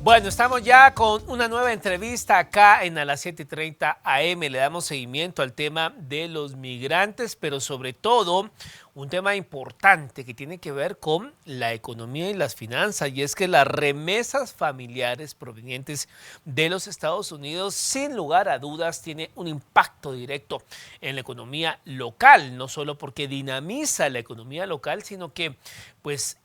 Bueno, estamos ya con una nueva entrevista acá en a las 7:30 AM. Le damos seguimiento al tema de los migrantes, pero sobre todo un tema importante que tiene que ver con la economía y las finanzas, y es que las remesas familiares provenientes de los Estados Unidos, sin lugar a dudas, tiene un impacto directo en la economía local, no solo porque dinamiza la economía local, sino que pues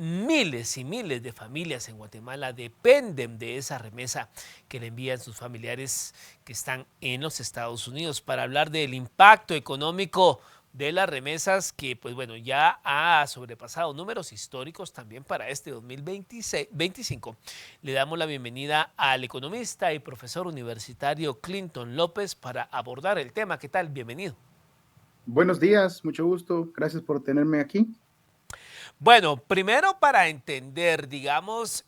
miles y miles de familias en Guatemala dependen de esa remesa que le envían sus familiares que están en los Estados Unidos. Para hablar del impacto económico de las remesas, que pues bueno, ya ha sobrepasado números históricos también para este 2025, le damos la bienvenida al economista y profesor universitario Clinton López para abordar el tema. ¿Qué tal? Bienvenido. Buenos días, mucho gusto. Gracias por tenerme aquí. Bueno, primero para entender, digamos,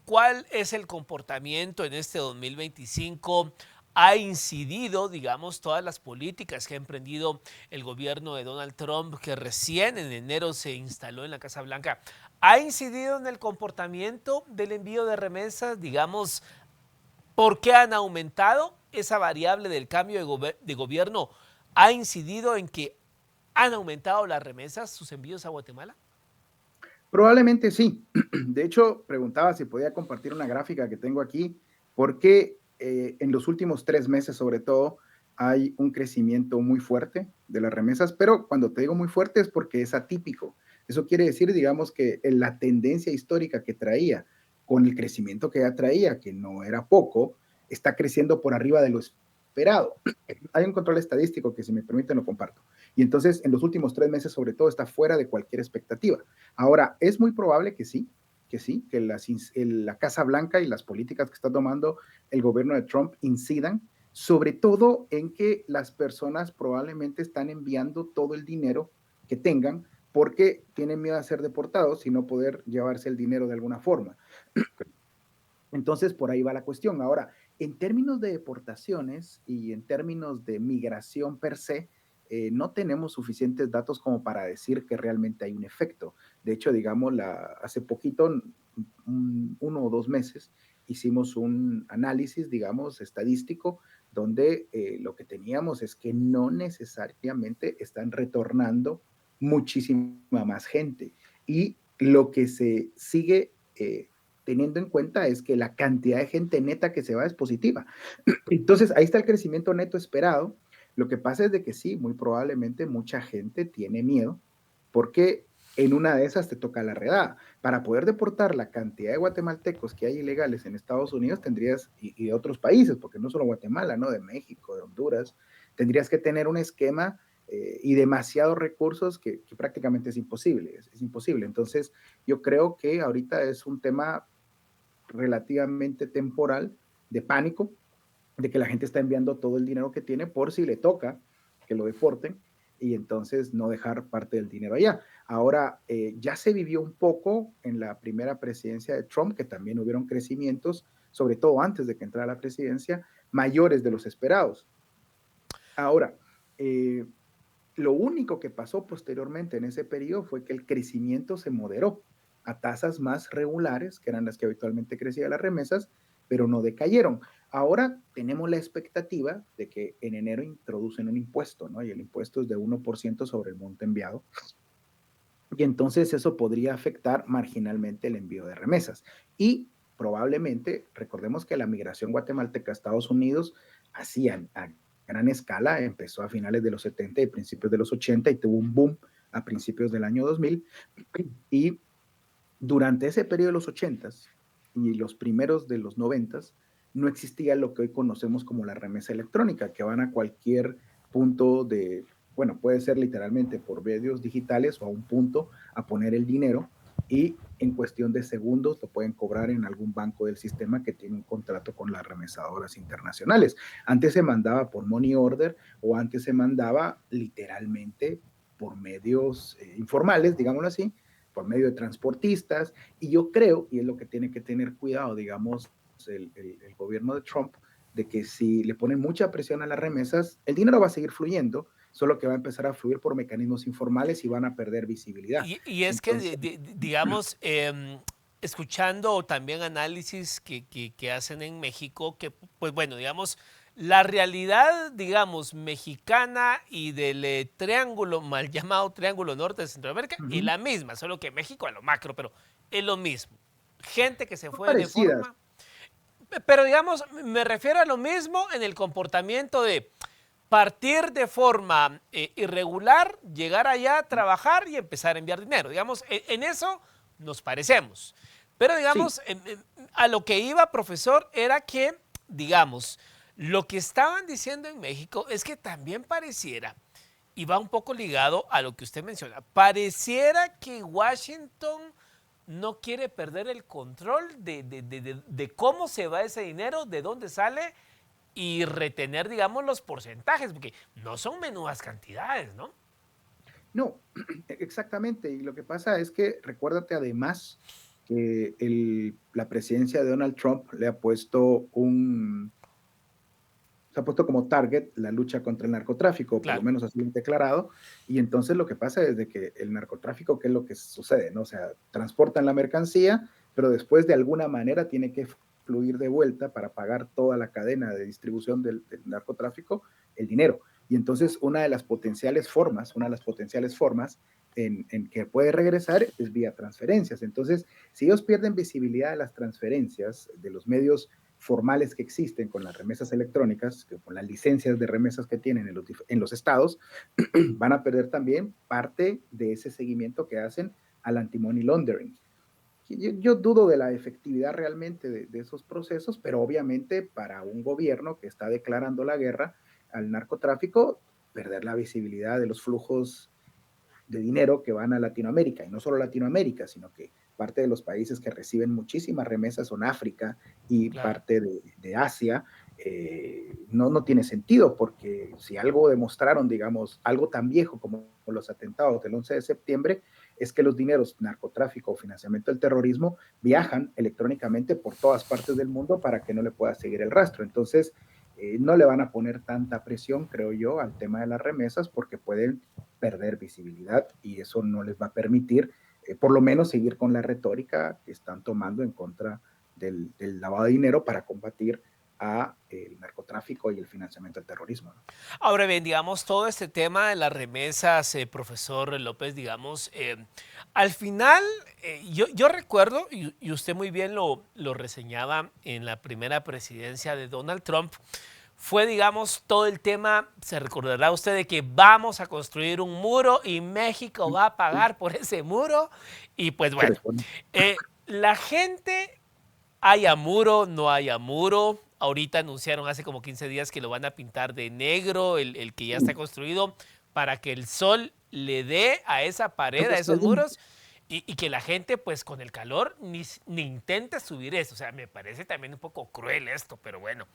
cuál es el comportamiento en este 2025, ha incidido, digamos, todas las políticas que ha emprendido el gobierno de Donald Trump, que recién en enero se instaló en la Casa Blanca, ha incidido en el comportamiento del envío de remesas, digamos, ¿por qué han aumentado? Esa variable del cambio de gobierno ha incidido en que han aumentado las remesas, sus envíos a Guatemala. Probablemente sí. De hecho, preguntaba si podía compartir una gráfica que tengo aquí, porque en los últimos 3 meses, sobre todo, hay un crecimiento muy fuerte de las remesas, pero cuando te digo muy fuerte es porque es atípico. Eso quiere decir, digamos, que la tendencia histórica que traía, con el crecimiento que ya traía, que no era poco, está creciendo por arriba de lo esperado. Hay un control estadístico que, si me permiten, lo comparto. Y entonces, en los últimos 3 meses, sobre todo, está fuera de cualquier expectativa. Ahora, es muy probable que la Casa Blanca y las políticas que está tomando el gobierno de Trump incidan, sobre todo en que las personas probablemente están enviando todo el dinero que tengan porque tienen miedo a ser deportados y no poder llevarse el dinero de alguna forma. Entonces, por ahí va la cuestión. Ahora, en términos de deportaciones y en términos de migración per se, no tenemos suficientes datos como para decir que realmente hay un efecto. De hecho, digamos, hace poquito, 1 o 2 meses, hicimos un análisis, digamos, estadístico, donde lo que teníamos es que no necesariamente están retornando muchísima más gente. Y lo que se sigue teniendo en cuenta es que la cantidad de gente neta que se va es positiva. Entonces, ahí está el crecimiento neto esperado. Lo que pasa es de que sí, muy probablemente mucha gente tiene miedo porque en una de esas te toca la redada. Para poder deportar la cantidad de guatemaltecos que hay ilegales en Estados Unidos tendrías, y de otros países, porque no solo Guatemala, ¿no? De México, de Honduras, tendrías que tener un esquema y demasiados recursos que prácticamente es imposible, es imposible. Entonces, yo creo que ahorita es un tema relativamente temporal de pánico, de que la gente está enviando todo el dinero que tiene por si le toca que lo deporten y entonces no dejar parte del dinero allá. Ahora, ya se vivió un poco en la primera presidencia de Trump, que también hubieron crecimientos, sobre todo antes de que entrara a la presidencia, mayores de los esperados. Ahora, lo único que pasó posteriormente en ese periodo fue que el crecimiento se moderó a tasas más regulares, que eran las que habitualmente crecían las remesas, pero no decayeron. Ahora tenemos la expectativa de que en enero introducen un impuesto, ¿no? Y el impuesto es de 1% sobre el monto enviado. Y entonces eso podría afectar marginalmente el envío de remesas. Y probablemente, recordemos que la migración guatemalteca a Estados Unidos hacía a gran escala, empezó a finales de los 70 y principios de los 80 y tuvo un boom a principios del año 2000. Y durante ese periodo de los 80 y los primeros de los 90 no existía lo que hoy conocemos como la remesa electrónica, que van a cualquier punto de, bueno, puede ser literalmente por medios digitales o a un punto a poner el dinero y en cuestión de segundos lo pueden cobrar en algún banco del sistema que tiene un contrato con las remesadoras internacionales. Antes se mandaba por money order o antes se mandaba literalmente por medios informales, digámoslo así, por medio de transportistas, y yo creo, y es lo que tiene que tener cuidado, digamos, el gobierno de Trump, de que si le ponen mucha presión a las remesas, el dinero va a seguir fluyendo, solo que va a empezar a fluir por mecanismos informales y van a perder visibilidad. Y es que, Entonces, digamos, escuchando también análisis que hacen en México, que pues bueno, digamos, la realidad, digamos, mexicana y del triángulo, mal llamado Triángulo Norte de Centroamérica, es Ujú. la misma, solo que México a lo macro, pero es lo mismo. Gente que se Son fue de parecidas. forma, pero digamos, me refiero a lo mismo en el comportamiento de partir de forma irregular, llegar allá, trabajar y empezar a enviar dinero. Digamos, en eso nos parecemos. Pero Sí, digamos, a lo que iba, profesor, era que, digamos, lo que estaban diciendo en México es que también pareciera, y va un poco ligado a lo que usted menciona, pareciera que Washington no quiere perder el control de cómo se va ese dinero, de dónde sale y retener, digamos, los porcentajes, porque no son menudas cantidades, ¿no? no, exactamente. Y lo que pasa es que recuérdate además que la presidencia de Donald Trump le ha puesto se ha puesto como target la lucha contra el narcotráfico, por lo Claro, menos así lo han declarado, y entonces lo que pasa es de que el narcotráfico, ¿qué es lo que sucede? ¿No? O sea, transportan la mercancía, pero después de alguna manera tiene que fluir de vuelta para pagar toda la cadena de distribución del narcotráfico, el dinero. Y entonces una de las potenciales formas en que puede regresar es vía transferencias. Entonces, si ellos pierden visibilidad de las transferencias de los medios formales que existen con las remesas electrónicas, con las licencias de remesas que tienen en los estados, van a perder también parte de ese seguimiento que hacen al anti-money laundering. Yo dudo de la efectividad realmente de esos procesos, pero obviamente para un gobierno que está declarando la guerra al narcotráfico, perder la visibilidad de los flujos de dinero que van a Latinoamérica, y no solo Latinoamérica, sino que parte de los países que reciben muchísimas remesas son África y claro. parte de Asia. No tiene sentido, porque si algo demostraron, digamos, algo tan viejo como los atentados del 11 de septiembre, es que los dineros narcotráfico o financiamiento del terrorismo viajan electrónicamente por todas partes del mundo para que no le pueda seguir el rastro. Entonces, no le van a poner tanta presión, creo yo, al tema de las remesas, porque pueden perder visibilidad y eso no les va a permitir, por lo menos, seguir con la retórica que están tomando en contra del lavado de dinero para combatir a el narcotráfico y el financiamiento del terrorismo, ¿no? Ahora bien, digamos, todo este tema de las remesas, profesor López, digamos, al final, yo recuerdo, y usted muy bien lo reseñaba en la primera presidencia de Donald Trump, fue, digamos, todo el tema, se recordará usted de que vamos a construir un muro y México va a Sí, pagar por ese muro. Y pues se bueno, les pone. la gente, haya muro, no haya muro. Ahorita anunciaron hace como 15 días que lo van a pintar de negro, el que ya está construido, para que el sol le dé a esa pared, a esos muros, y que la gente, pues con el calor, ni intente subir eso. O sea, me parece también un poco cruel esto, pero bueno.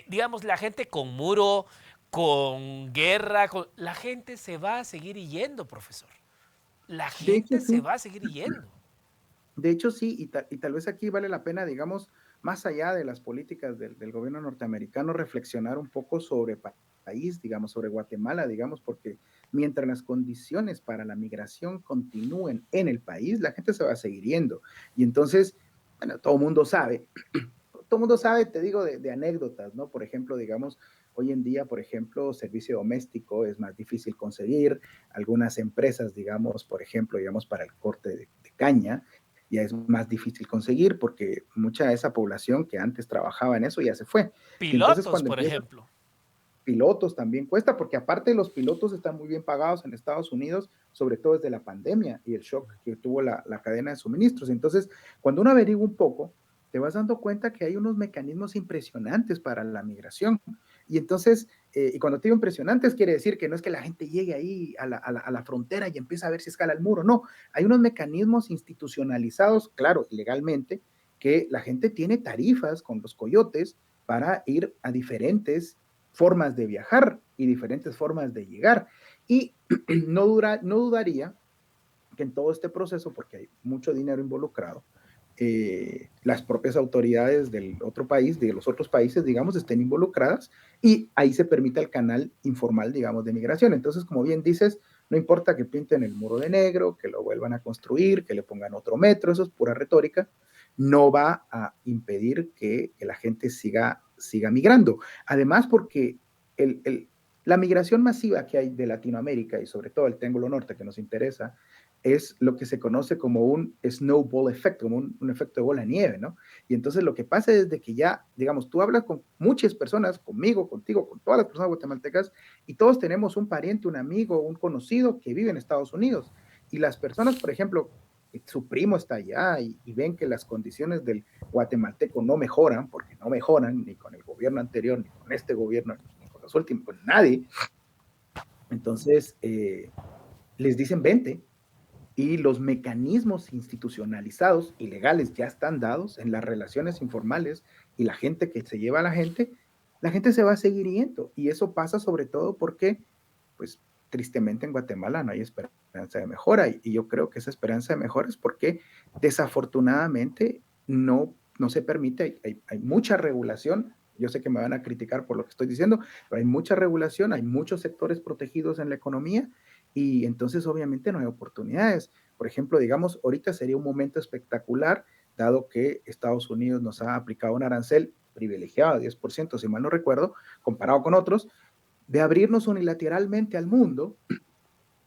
Digamos, la gente con muro, con guerra, la gente se va a seguir yendo, profesor. La De hecho, gente se sí. va a seguir yendo. De hecho, sí, y tal vez aquí vale la pena, digamos, más allá de las políticas del gobierno norteamericano, reflexionar un poco sobre país, digamos, sobre Guatemala, digamos, porque mientras las condiciones para la migración continúen en el país, la gente se va a seguir yendo. Y entonces, bueno, todo mundo sabe, te digo, de anécdotas, ¿no? Por ejemplo, digamos, hoy en día, por ejemplo, servicio doméstico es más difícil conseguir. Algunas empresas, digamos, por ejemplo, digamos, para el corte de caña, ya es más difícil conseguir porque mucha de esa población que antes trabajaba en eso ya se fue. Y entonces Pilotos, cuando por empiezan ejemplo. pilotos también cuesta, porque aparte los pilotos están muy bien pagados en Estados Unidos, sobre todo desde la pandemia y el shock que tuvo la cadena de suministros. Entonces, cuando uno averigua un poco, te vas dando cuenta que hay unos mecanismos impresionantes para la migración. Y entonces, y cuando te digo impresionantes, quiere decir que no es que la gente llegue ahí a la frontera y empiece a ver si escala el muro, no, hay unos mecanismos institucionalizados, claro, legalmente, que la gente tiene tarifas con los coyotes para ir a diferentes formas de viajar y diferentes formas de llegar. Y no dudaría que en todo este proceso, porque hay mucho dinero involucrado, las propias autoridades del otro país, de los otros países, digamos, estén involucradas y ahí se permite el canal informal, digamos, de migración. Entonces, como bien dices, No importa que pinten el muro de negro, que lo vuelvan a construir, que le pongan otro metro, eso es pura retórica, no va a impedir que la gente siga migrando. Además, porque el, el, la migración masiva que hay de Latinoamérica y sobre todo el Triángulo Norte que nos interesa es lo que se conoce como un snowball effect, como un efecto de bola de nieve, ¿no? Y entonces lo que pasa es de que ya, digamos, tú hablas con muchas personas, conmigo, contigo, con todas las personas guatemaltecas, y todos tenemos un pariente, un amigo, un conocido que vive en Estados Unidos. Y las personas, por ejemplo, su primo está allá y ven que las condiciones del guatemalteco no mejoran, porque no mejoran ni con el gobierno anterior, ni con este gobierno, ni con los últimos, con nadie. Entonces, les dicen, vente, y los mecanismos institucionalizados y legales ya están dados en las relaciones informales y la gente que se lleva a la gente se va a seguir yendo. Y eso pasa sobre todo porque, pues, tristemente en Guatemala no hay esperanza de mejora. Y yo creo que esa esperanza de mejora es porque desafortunadamente no se permite, hay mucha regulación. Yo sé que me van a criticar por lo que estoy diciendo, pero hay mucha regulación, hay muchos sectores protegidos en la economía y entonces obviamente no hay oportunidades. Por ejemplo, digamos, ahorita sería un momento espectacular, dado que Estados Unidos nos ha aplicado un arancel privilegiado, 10%, si mal no recuerdo, comparado con otros, de abrirnos unilateralmente al mundo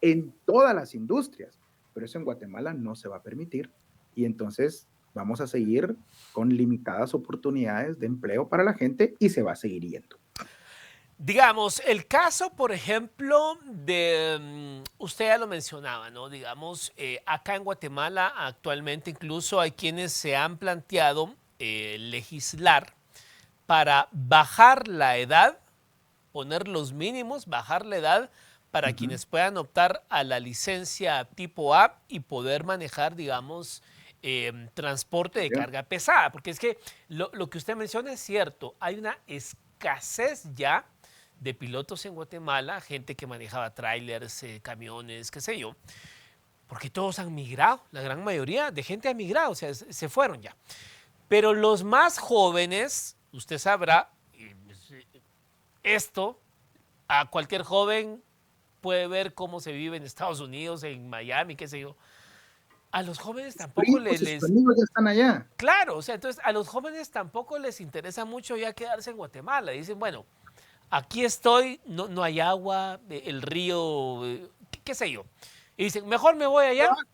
en todas las industrias. Pero eso en Guatemala no se va a permitir y entonces vamos a seguir con limitadas oportunidades de empleo para la gente y se va a seguir yendo. Digamos, el caso, por ejemplo, usted ya lo mencionaba, ¿no? Digamos, acá en Guatemala actualmente incluso hay quienes se han planteado legislar para bajar la edad, poner los mínimos, bajar la edad para Ujú. quienes puedan optar a la licencia tipo A y poder manejar, digamos, transporte de Bien. carga pesada. Porque es que lo que usted menciona es cierto, hay una escasez ya de pilotos en Guatemala, gente que manejaba trailers, camiones, qué sé yo, porque todos han migrado, la gran mayoría de gente ha migrado, o sea, se fueron ya. Pero los más jóvenes, usted sabrá, esto a cualquier joven puede ver cómo se vive en Estados Unidos, en Miami, qué sé yo. A los jóvenes Sus tampoco primos y sus amigos ya están allá. claro, o sea, entonces a los jóvenes tampoco les interesa mucho ya quedarse en Guatemala. Dicen, bueno, aquí estoy, no hay agua, el río, qué sé yo. Y dicen, mejor me voy allá. O No hay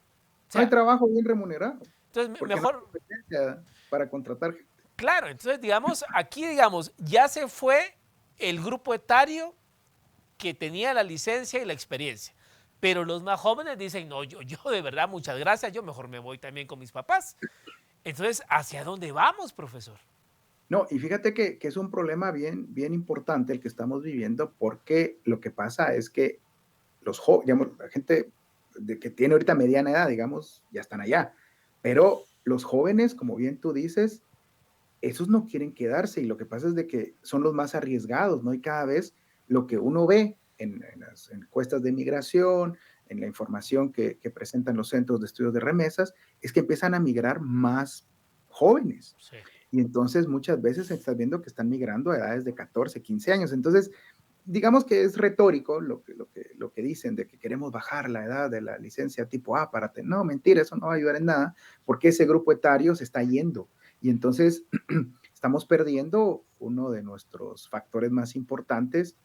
sea, trabajo bien remunerado entonces porque no hay mejor, competencia para contratar gente. claro, entonces digamos, aquí digamos, ya se fue el grupo etario que tenía la licencia y la experiencia. Pero los más jóvenes dicen, no, yo de verdad, muchas gracias, yo mejor me voy también con mis papás. Entonces, ¿hacia dónde vamos, profesor? No, y fíjate que es un problema bien importante el que estamos viviendo, porque lo que pasa es que los jóvenes, digamos, la gente que tiene ahorita mediana edad, digamos, ya están allá. Pero los jóvenes, como bien tú dices, esos no quieren quedarse y lo que pasa es de que son los más arriesgados, ¿no? Y cada vez lo que uno ve en las encuestas de migración, en la información que presentan los centros de estudios de remesas, es que empiezan a migrar más jóvenes. Sí. Y entonces muchas veces se está viendo que están migrando a edades de 14, 15 años. Entonces, digamos que es retórico lo que dicen de que queremos bajar la edad de la licencia tipo A para tener. No, mentira, eso no va a ayudar en nada, porque ese grupo etario se está yendo. Y entonces estamos perdiendo uno de nuestros factores más importantes,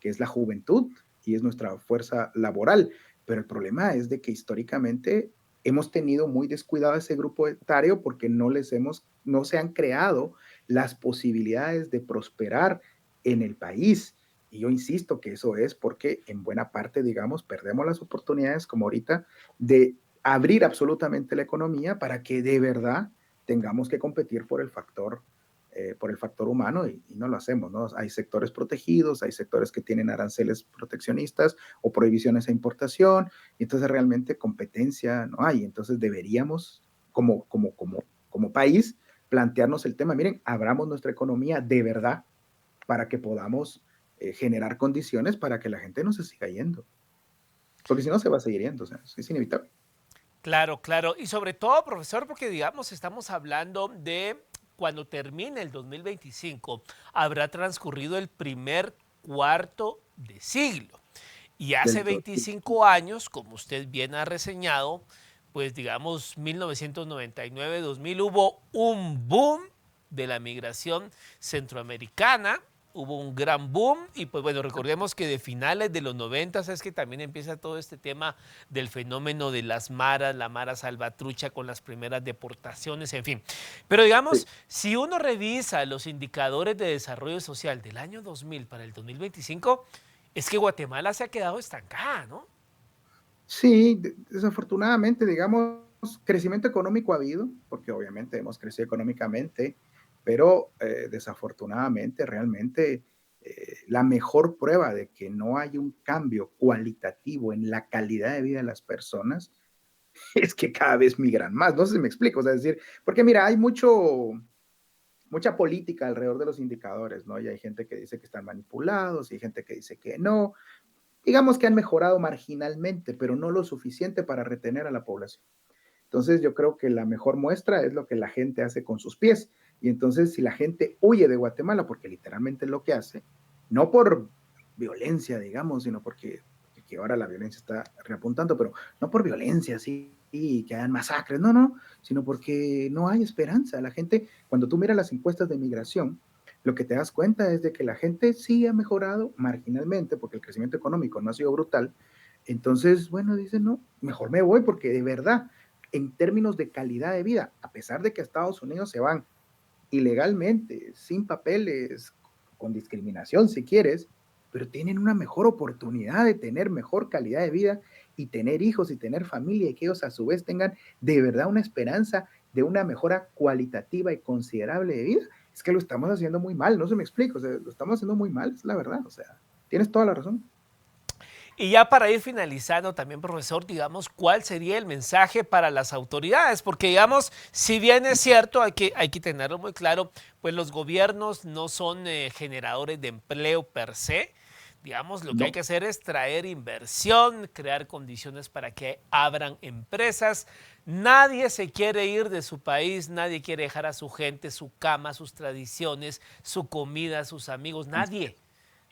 que es la juventud y es nuestra fuerza laboral. Pero el problema es de que históricamente hemos tenido muy descuidado ese grupo etario porque no se han creado las posibilidades de prosperar en el país. Y yo insisto que eso es porque en buena parte, digamos, perdemos las oportunidades como ahorita de abrir absolutamente la economía para que de verdad tengamos que competir por el factor humano y no lo hacemos, ¿no? Hay sectores protegidos, hay sectores que tienen aranceles proteccionistas o prohibiciones a importación, y entonces realmente competencia no hay. Entonces deberíamos, como país, plantearnos el tema, miren, abramos nuestra economía de verdad para que podamos generar condiciones para que la gente no se siga yendo, porque si no se va a seguir yendo, o sea, es inevitable. Claro, claro. Y sobre todo, profesor, porque digamos, estamos hablando de cuando termine el 2025, habrá transcurrido el primer cuarto de siglo. Y hace del todo. 25 años, como usted bien ha reseñado, pues digamos 1999, 2000 hubo un boom de la migración centroamericana, hubo un gran boom y pues bueno, recordemos que de finales de los 90 es que también empieza todo este tema del fenómeno de las maras, la mara salvatrucha con las primeras deportaciones, en fin. Pero Sí. digamos, si uno revisa los indicadores de desarrollo social del año 2000 para el 2025, es que Guatemala se ha quedado estancada, ¿no? Sí, desafortunadamente, digamos, crecimiento económico ha habido, porque obviamente hemos crecido económicamente, pero desafortunadamente, realmente, la mejor prueba de que no hay un cambio cualitativo en la calidad de vida de las personas es que cada vez migran más. No sé si me explico, o sea, es decir, porque mira, hay mucha política alrededor de los indicadores, ¿no? Y hay gente que dice que están manipulados y hay gente que dice que no. Digamos que han mejorado marginalmente, pero no lo suficiente para retener a la población. Entonces yo creo que la mejor muestra es lo que la gente hace con sus pies. Y entonces si la gente huye de Guatemala, porque literalmente es lo que hace, no por violencia, digamos, sino porque ahora la violencia está reapuntando, pero no por violencia, sí, y que hayan masacres, no, no, sino porque no hay esperanza. La gente, cuando tú miras las encuestas de migración, lo que te das cuenta es de que la gente sí ha mejorado marginalmente, porque el crecimiento económico no ha sido brutal. Entonces, bueno, dicen, no, mejor me voy porque de verdad en términos de calidad de vida, a pesar de que a Estados Unidos se van ilegalmente, sin papeles, con discriminación si quieres, pero tienen una mejor oportunidad de tener mejor calidad de vida y tener hijos y tener familia y que ellos a su vez tengan de verdad una esperanza de una mejora cualitativa y considerable de vida. Es que lo estamos haciendo muy mal, no se me explica, o sea, lo estamos haciendo muy mal, es la verdad, o sea, tienes toda la razón. Y ya para ir finalizando también, profesor, digamos, ¿cuál sería el mensaje para las autoridades? Porque, digamos, si bien es cierto, hay que tenerlo muy claro, pues los gobiernos no son generadores de empleo per se. Digamos, lo que hay No, que hacer es traer inversión, crear condiciones para que abran empresas. Nadie se quiere ir de su país, nadie quiere dejar a su gente, su cama, sus tradiciones, su comida, sus amigos, así nadie. es, así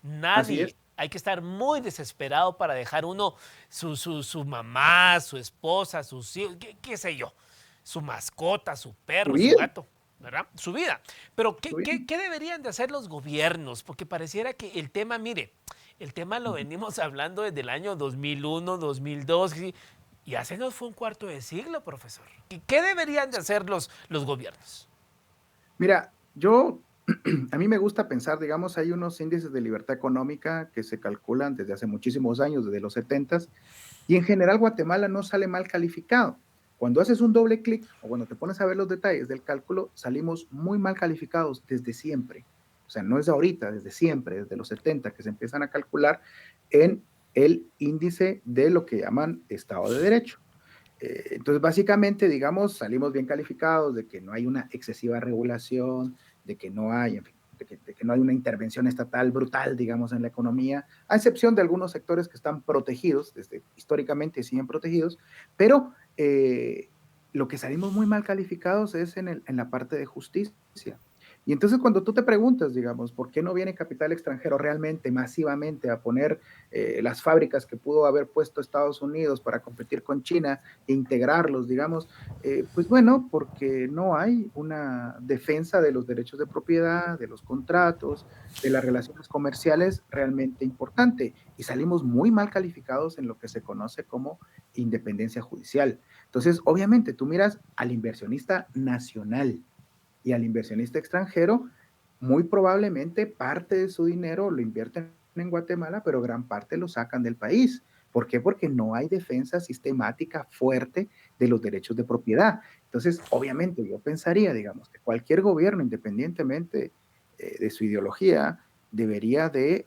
Nadie. es. Hay que estar muy desesperado para dejar uno su mamá, su esposa, sus hijos, qué sé yo, su mascota, su Tu perro, su vida, gato, ¿verdad? Su vida. Pero tu ¿qué, vida. qué, qué deberían de hacer los gobiernos? Porque pareciera que el tema, mire, el tema lo venimos hablando desde el año 2001, 2002, y ya se nos fue un cuarto de siglo, profesor. ¿Qué deberían de hacer los gobiernos? Mira, yo, a mí me gusta pensar, digamos, hay unos índices de libertad económica que se calculan desde hace muchísimos años, desde los 70, y en general Guatemala no sale mal calificado. Cuando haces un doble clic o cuando te pones a ver los detalles del cálculo, salimos muy mal calificados desde siempre. O sea, no es de ahorita, desde siempre, desde los 70 que se empiezan a calcular en el índice de lo que llaman Estado de Derecho. Entonces, básicamente, digamos, salimos bien calificados de que no hay una excesiva regulación, de que no hay, en fin, de que no hay una intervención estatal brutal, digamos, en la economía, a excepción de algunos sectores que están protegidos, desde históricamente siguen protegidos, pero lo que salimos muy mal calificados es en la parte de justicia. Y entonces cuando tú te preguntas, digamos, ¿por qué no viene capital extranjero realmente, masivamente, a poner las fábricas que pudo haber puesto Estados Unidos para competir con China e integrarlos, digamos, pues bueno, porque no hay una defensa de los derechos de propiedad, de los contratos, de las relaciones comerciales realmente importante y salimos muy mal calificados en lo que se conoce como independencia judicial. Entonces, obviamente, tú miras al inversionista nacional y al inversionista extranjero, muy probablemente parte de su dinero lo invierten en Guatemala, pero gran parte lo sacan del país. ¿Por qué? Porque no hay defensa sistemática fuerte de los derechos de propiedad. Entonces, obviamente, yo pensaría, digamos, que cualquier gobierno, independientemente de su ideología, debería de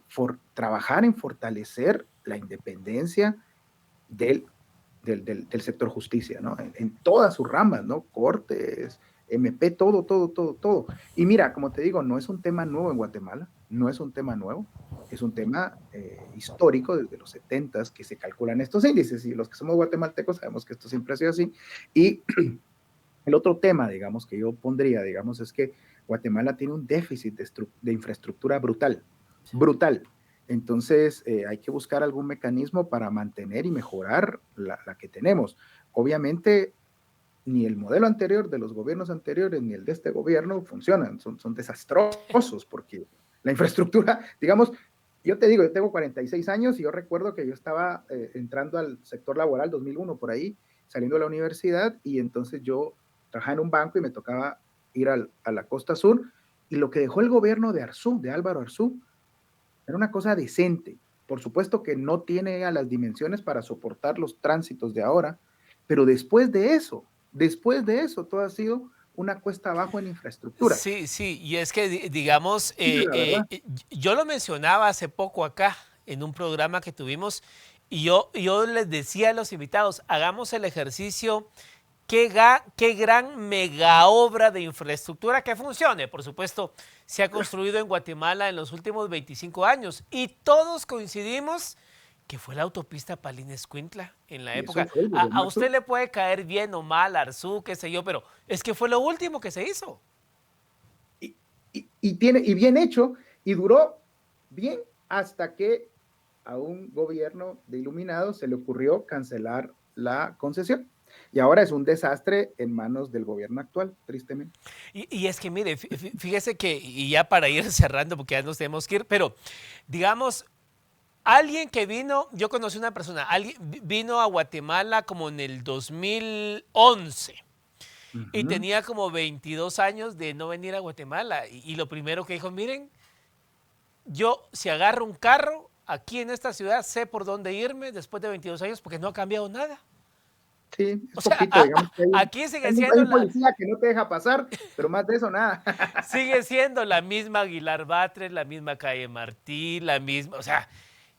trabajar en fortalecer la independencia del, del sector justicia, ¿no? En todas sus ramas, ¿no? Cortes, MP, todo, todo, todo, todo. Y mira, como te digo, no es un tema nuevo en Guatemala, no es un tema nuevo, es un tema histórico desde los 70 que se calculan estos índices y los que somos guatemaltecos sabemos que esto siempre ha sido así. Y el otro tema, digamos, que yo pondría, digamos, es que Guatemala tiene un déficit de infraestructura brutal, brutal. Entonces, hay que buscar algún mecanismo para mantener y mejorar la que tenemos. Obviamente, ni el modelo anterior de los gobiernos anteriores ni el de este gobierno funcionan, son desastrosos porque la infraestructura, digamos, yo te digo, yo tengo 46 años y yo recuerdo que yo estaba entrando al sector laboral 2001 por ahí, saliendo de la universidad, y entonces yo trabajaba en un banco y me tocaba ir a la costa sur, y lo que dejó el gobierno de Arzú, de Álvaro Arzú, era una cosa decente. Por supuesto que no tiene a las dimensiones para soportar los tránsitos de ahora, pero después de eso, todo ha sido una cuesta abajo en infraestructura. Sí, sí, y es que digamos, Sí, la verdad. yo lo mencionaba hace poco acá en un programa que tuvimos y yo les decía a los invitados, hagamos el ejercicio. Qué gran mega obra de infraestructura que funcione. Por supuesto, se ha construido en Guatemala en los últimos 25 años y todos coincidimos que fue la autopista Palín-Escuintla en la Y eso época. fue el A gobierno usted Arzú. le puede caer bien o mal, Arzú, qué sé yo, pero es que fue lo último que se hizo. Y bien hecho, y duró bien hasta que a un gobierno de iluminados se le ocurrió cancelar la concesión. Y ahora es un desastre en manos del gobierno actual, tristemente. Y es que mire, fíjese que, y ya para ir cerrando, porque ya nos tenemos que ir, pero digamos, alguien que vino, yo conocí una persona, alguien vino a Guatemala como en el 2011 y Ujú. tenía como 22 años de no venir a Guatemala. Y lo primero que dijo, miren, yo si agarro un carro aquí en esta ciudad, sé por dónde irme después de 22 años porque no ha cambiado nada. Sí, es O sea, poquito, digamos que aquí sigue hay siendo un policía que no te deja pasar, pero más de eso nada. sigue siendo la misma Aguilar Batres, la misma calle Martí, la misma, o sea,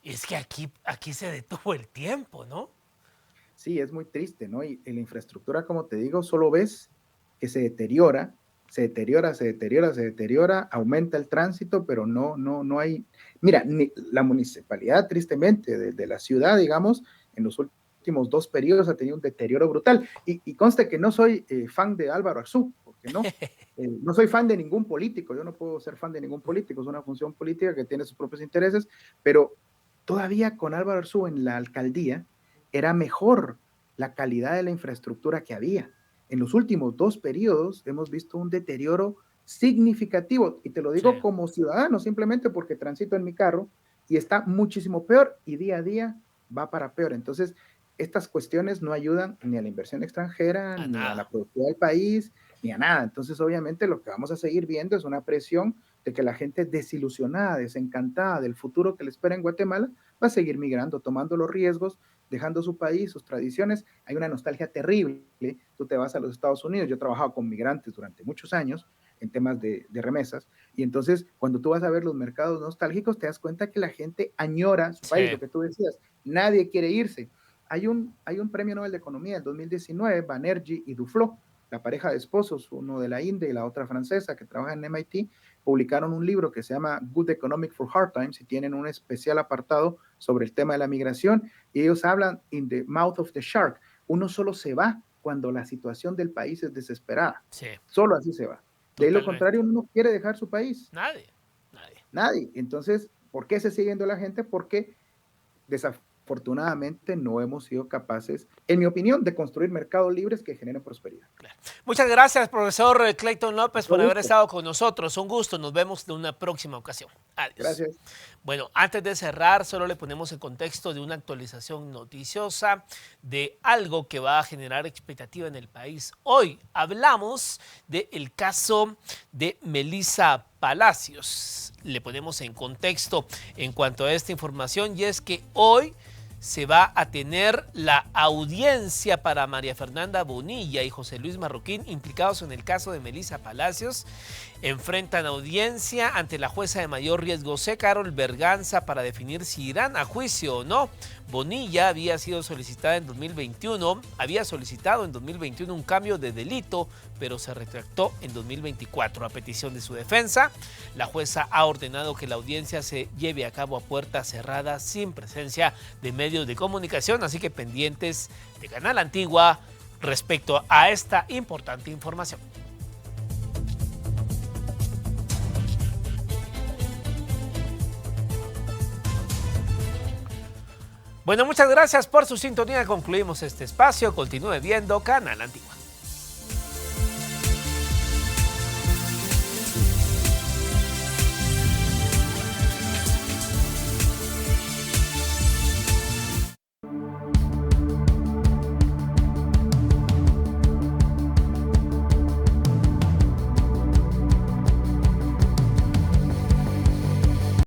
es que aquí se detuvo el tiempo, ¿no? Sí, es muy triste, ¿no? Y en la infraestructura, como te digo, solo ves que se deteriora, se deteriora, se deteriora, se deteriora, aumenta el tránsito, pero no hay. Mira, la municipalidad, tristemente, de la ciudad, digamos, en los últimos 2 periodos ha tenido un deterioro brutal. Y conste que no soy fan de Álvaro Arzú, porque no soy fan de ningún político, yo no puedo ser fan de ningún político, es una función política que tiene sus propios intereses, pero todavía con Álvaro Arzú en la alcaldía, era mejor la calidad de la infraestructura que había. En los últimos 2 periodos hemos visto un deterioro significativo, y te lo Sí. digo como ciudadano, simplemente porque transito en mi carro y está muchísimo peor y día a día va para peor. Entonces, estas cuestiones no ayudan ni a la inversión extranjera, A ni a la nada. productividad del país, ni a nada. Entonces, obviamente, lo que vamos a seguir viendo es una presión de que la gente desilusionada, desencantada del futuro que le espera en Guatemala, va a seguir migrando, tomando los riesgos, dejando su país, sus tradiciones. Hay una nostalgia terrible. Tú te vas a los Estados Unidos, yo he trabajado con migrantes durante muchos años en temas de remesas, y entonces cuando tú vas a ver los mercados nostálgicos, te das cuenta que la gente añora su Sí. país, lo que tú decías, nadie quiere irse. Hay un premio Nobel de Economía en 2019, Banerjee y Duflo, la pareja de esposos, uno de la India y la otra francesa que trabaja en MIT, publicaron un libro que se llama Good Economic for Hard Times y tienen un especial apartado sobre el tema de la migración, y ellos hablan in the mouth of the shark. Uno solo se va cuando la situación del país es desesperada. Sí, Solo así se va. De ahí lo totalmente. contrario, uno no quiere dejar su país. Nadie, nadie. Nadie. Entonces, ¿por qué se sigue yendo la gente? Porque desafortunadamente no hemos sido capaces, en mi opinión, de construir mercados libres que generen prosperidad. Claro. Muchas gracias, profesor Clayton López, Mucho por haber gusto. estado con nosotros. Un gusto. Nos vemos en una próxima ocasión. Adiós. Gracias. Bueno, antes de cerrar, solo le ponemos el contexto de una actualización noticiosa de algo que va a generar expectativa en el país. Hoy hablamos del caso de Melissa Palacios. Le ponemos en contexto en cuanto a esta información, y es que hoy se va a tener la audiencia para María Fernanda Bonilla y José Luis Marroquín, implicados en el caso de Melissa Palacios. Enfrentan audiencia ante la jueza de mayor riesgo C, Carol Berganza, para definir si irán a juicio o no. Bonilla había solicitado en 2021 un cambio de delito, pero se retractó en 2024 a petición de su defensa. La jueza ha ordenado que la audiencia se lleve a cabo a puerta cerrada sin presencia de medios de comunicación, así que pendientes de Canal Antigua respecto a esta importante información. Bueno, muchas gracias por su sintonía. Concluimos este espacio. Continúe viendo Canal Antigua.